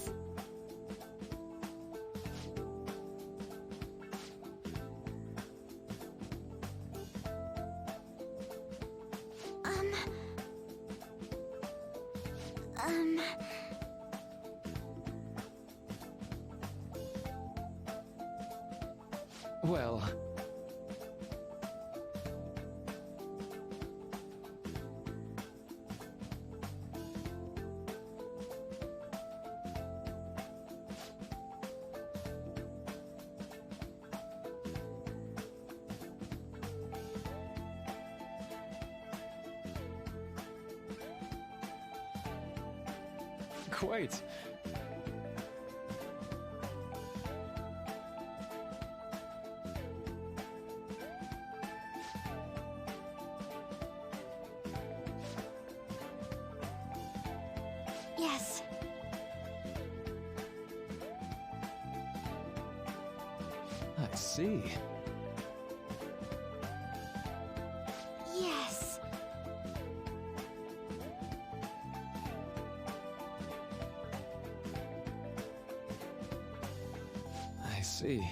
Speaker 6: Well... Quite.
Speaker 1: Yes.
Speaker 2: I see.
Speaker 1: Yes.
Speaker 2: I see.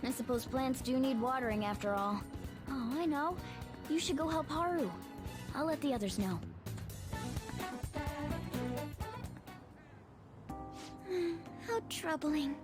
Speaker 5: I suppose plants do need watering after all. Oh, I know. You should go help Haru. I'll let the others know.
Speaker 1: How troubling.